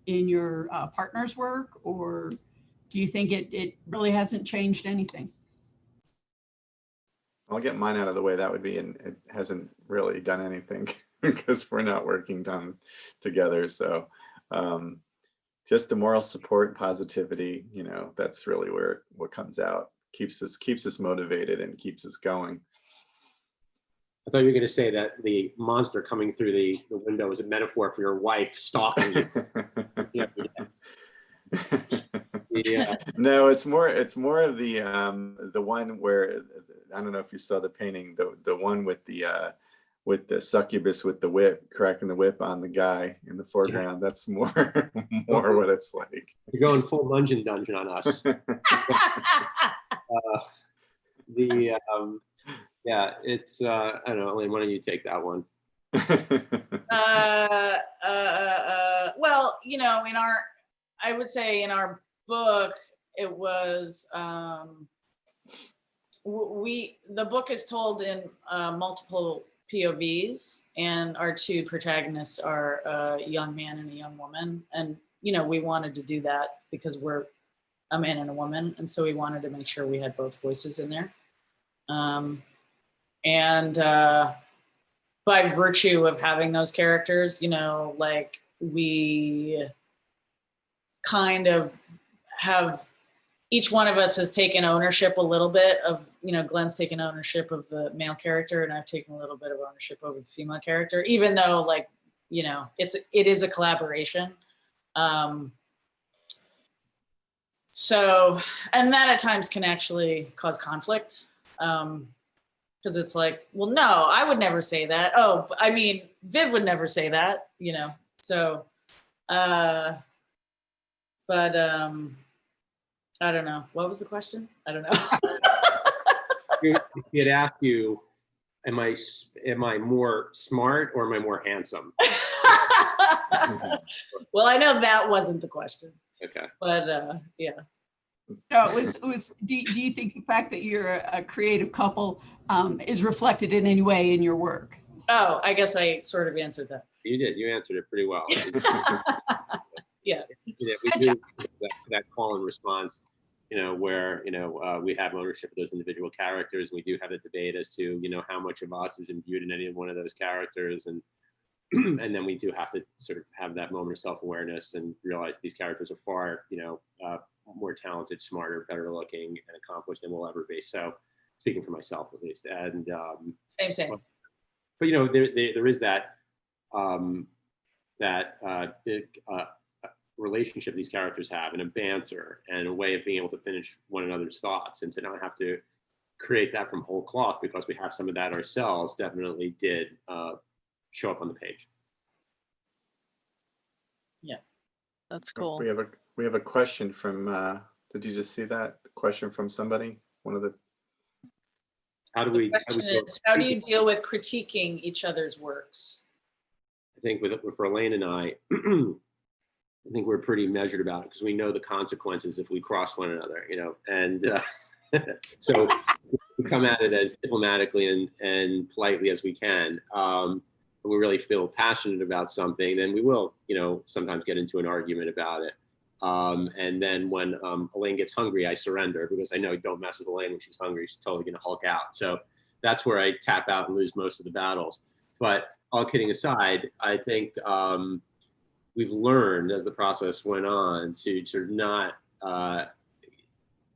in your partner's work, or do you think it really hasn't changed anything? I'll get mine out of the way. That would be, and it hasn't really done anything because we're not working together. So just the moral support, positivity, you know, that's really where what comes out, keeps us motivated and keeps us going. I thought you were going to say that the monster coming through the window is a metaphor for your wife stalking you. Yeah. No, it's more of the one where, I don't know if you saw the painting, the one with the succubus with the whip, cracking the whip on the guy in the foreground. That's more what it's like. You're going full Mungeon Dungeon on us. Yeah, it's I don't know, Elaine, why don't you take that one? Well, you know, I would say in our book, it was, the book is told in multiple POVs, and our two protagonists are a young man and a young woman. And, you know, we wanted to do that because we're a man and a woman. And so we wanted to make sure we had both voices in there. By virtue of having those characters, you know, like we kind of have, each one of us has taken ownership a little bit of, you know, Glenn's taken ownership of the male character, and I've taken a little bit of ownership over the female character, even though, like, you know, it is a collaboration. So, and that at times can actually cause conflict. Because it's like, well, no, I would never say that. Oh, I mean, Viv would never say that, you know? So, but I don't know. What was the question? I don't know. He had asked you, am I more smart or am I more handsome? Well, I know that wasn't the question. Okay. But yeah. No, it was. Do you think the fact that you're a creative couple is reflected in any way in your work? Oh, I guess I sort of answered that. You did. You answered it pretty well. Yeah. Yeah, we do that call and response, you know, where, you know, we have ownership of those individual characters, and we do have a debate as to, you know, how much of us is imbued in any one of those characters, and and then we do have to sort of have that moment of self-awareness and realize these characters are far, you know, more talented, smarter, better looking, and accomplished than we'll ever be. So, speaking for myself at least, and Same. but you know, there is that relationship these characters have, and a banter, and a way of being able to finish one another's thoughts, and to not have to create that from whole cloth because we have some of that ourselves. Definitely did show up on the page. Yeah, That's cool. We have a question from. Did you just see that question from somebody? One of the. How do we? How do you deal with critiquing each other's works? I think for Elaine and I think we're pretty measured about it because we know the consequences if we cross one another, you know, and so we come at it as diplomatically and politely as we can. When we really feel passionate about something, then we will, you know, sometimes get into an argument about it. And then when Elaine gets hungry, I surrender because I know don't mess with Elaine when she's hungry. She's totally going to Hulk out. So that's where I tap out and lose most of the battles. But all kidding aside, I think we've learned as the process went on to sort of not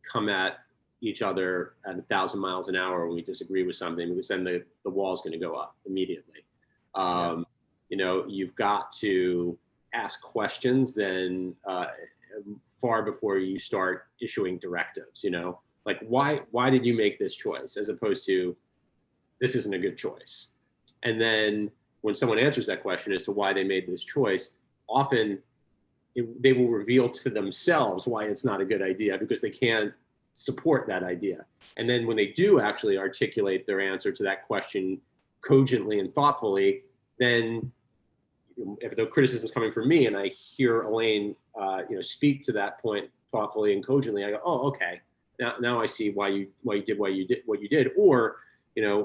come at each other at 1,000 miles an hour when we disagree with something, because then the wall's going to go up immediately. You know, you've got to ask questions then far before you start issuing directives, you know, like why did you make this choice, as opposed to this isn't a good choice. And then when someone answers that question as to why they made this choice, often they will reveal to themselves why it's not a good idea because they can't support that idea. And then when they do actually articulate their answer to that question cogently and thoughtfully, then if the criticism is coming from me and I hear Elaine, speak to that point thoughtfully and cogently, I go, oh, okay. Now I see why you did what you did. Or,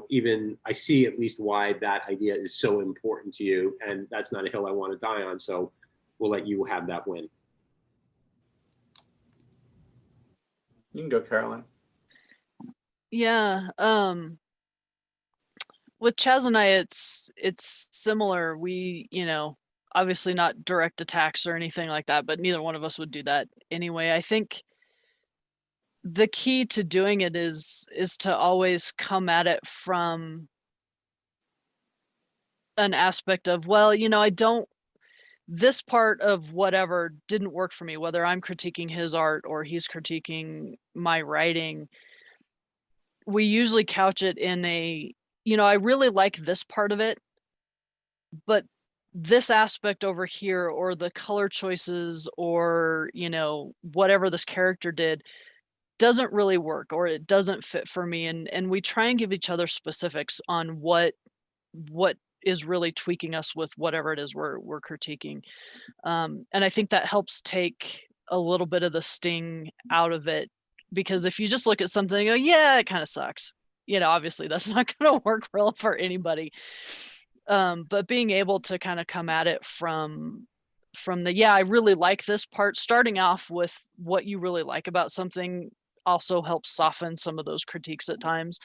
even I see at least why that idea is so important to you, and that's not a hill I want to die on. So we'll let you have that win. You can go, Caroline. Yeah. With Chaz and I, it's similar. We, obviously not direct attacks or anything like that, but neither one of us would do that anyway. I think the key to doing it is to always come at it from an aspect of, well, this part of whatever didn't work for me, whether I'm critiquing his art or he's critiquing my writing. We usually couch it in a, I really like this part of it, but this aspect over here, or the color choices, or, whatever this character did doesn't really work, or it doesn't fit for me. And we try and give each other specifics on what is really tweaking us with whatever it is we're critiquing. And I think that helps take a little bit of the sting out of it, because if you just look at something and go, yeah, it kind of sucks, obviously that's not going to work well for anybody. But being able to kind of come at it from the, yeah, I really like this part, starting off with what you really like about something also helps soften some of those critiques at times.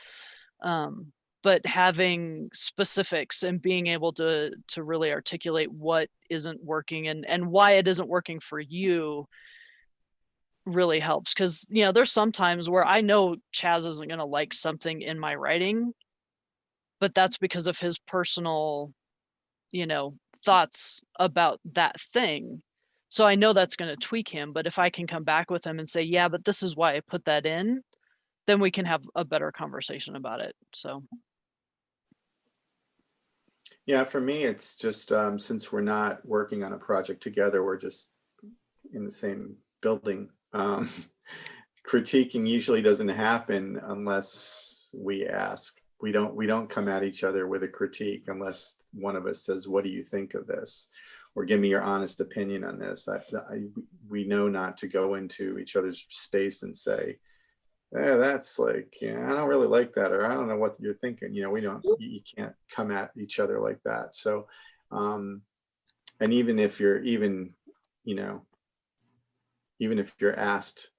But having specifics and being able to really articulate what isn't working and why it isn't working for you really helps. Because, there's some times where I know Chaz isn't going to like something in my writing, but that's because of his personal, thoughts about that thing. So I know that's going to tweak him. But if I can come back with him and say, yeah, but this is why I put that in, then we can have a better conversation about it. So. Yeah, for me, it's just since we're not working on a project together, we're just in the same building. Critiquing usually doesn't happen unless we ask. We don't come at each other with a critique unless one of us says, "What do you think of this?" or "Give me your honest opinion on this." We know not to go into each other's space and say, "Yeah, that's like, I don't really like that," or "I don't know what you're thinking." You can't come at each other like that. So, and even if you're asked,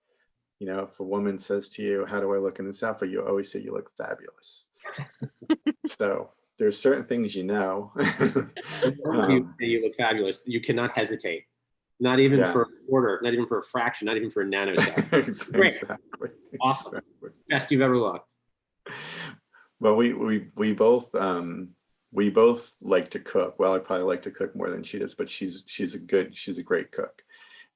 if a woman says to you, "How do I look in this outfit?" you always say, "You look fabulous." So there's certain things, You look fabulous. You cannot hesitate. Not even for a quarter, not even for a fraction, not even for a nanosecond. Exactly. Awesome. Exactly. Best you've ever looked. Well, we both like to cook. Well, I probably like to cook more than she does, but she's a great cook.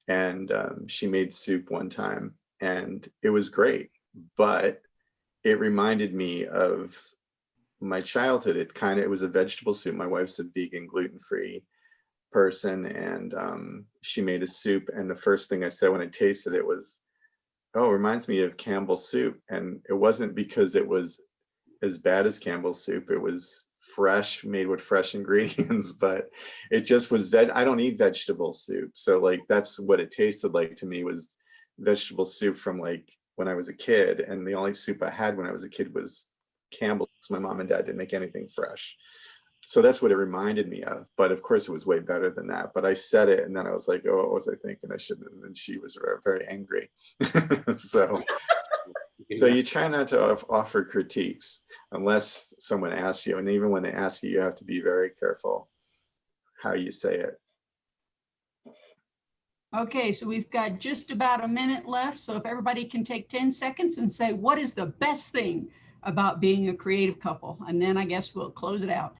And she made soup one time and it was great, but it reminded me of my childhood. It was a vegetable soup. My wife's a vegan, gluten-free person, and she made a soup, and the first thing I said when I tasted it was, "Oh, it reminds me of Campbell's soup." And it wasn't because it was as bad as Campbell's soup. It was fresh, made with fresh ingredients, but it just was I don't eat vegetable soup, so like that's what it tasted like to me, was vegetable soup from like when I was a kid. And the only soup I had when I was a kid was Campbell's. My mom and dad didn't make anything fresh. So that's what it reminded me of. But of course it was way better than that. But I said it and then I was like, oh, what was I thinking? I shouldn't. And then she was very angry. So you try not to offer critiques unless someone asks you. And even when they ask you, you have to be very careful how you say it. Okay, so we've got just about a minute left. So if everybody can take 10 seconds and say, what is the best thing about being a creative couple? And then I guess we'll close it out.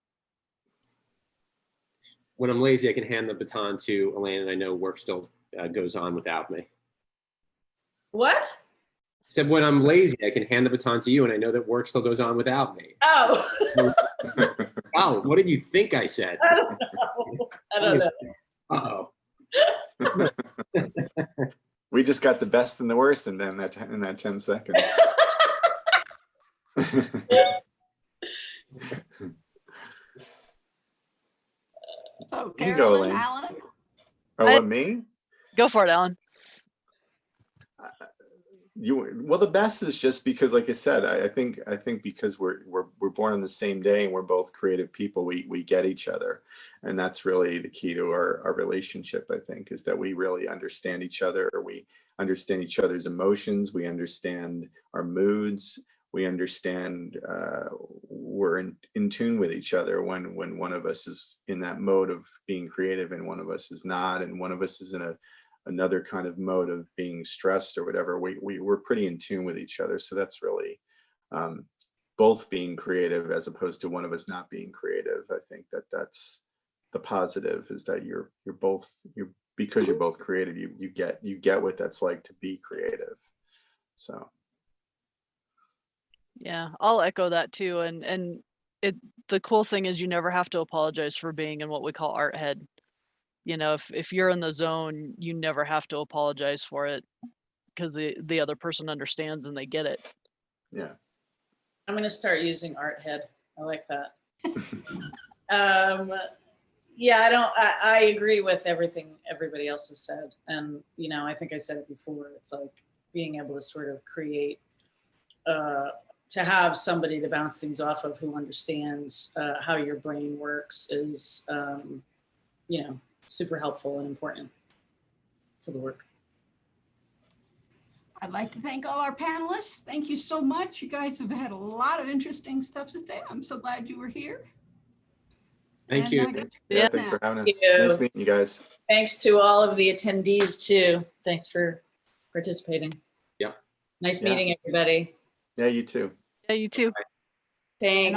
When I'm lazy, I can hand the baton to Elaine, and I know work still goes on without me. What? I said, when I'm lazy, I can hand the baton to you, and I know that work still goes on without me. Oh. Wow, what did you think I said? I don't know. Uh-oh. We just got the best and the worst in that 10 seconds. So You can go, Carolyn, Elaine. Alan, Oh, what, me? Go for it, Alan. Well, the best is just because, like I said, I think because we're born on the same day and we're both creative people, we get each other, and that's really the key to our relationship. I think is that we really understand each other. We understand each other's emotions. We understand our moods. We understand we're in tune with each other when one of us is in that mode of being creative and one of us is not, and one of us is in another kind of mode of being stressed or whatever. We're pretty in tune with each other. So that's really both being creative as opposed to one of us not being creative. I think that's the positive, is that because you're both creative, you get what that's like to be creative. So Yeah, I'll echo that too. And the cool thing is you never have to apologize for being in what we call art head. You know, if you're in the zone, you never have to apologize for it because the other person understands and they get it. yeah. I'm going to start using art head. I like that. Yeah, I agree with everything everybody else has said. And, you know, I think I said it before, it's like being able to sort of create, to have somebody to bounce things off of who understands how your brain works is, you know, super helpful and important to the work. I'd like to thank all our panelists. Thank you so much. You guys have had a lot of interesting stuff to say. I'm so glad you were here. Thank And you. I get to Yeah, go thanks now. for having us. Thank you. Nice meeting you guys. Thanks to all of the attendees too. Thanks for participating. Yep. Nice Yeah. meeting everybody. Yeah, you too. Yeah, you too. Thanks.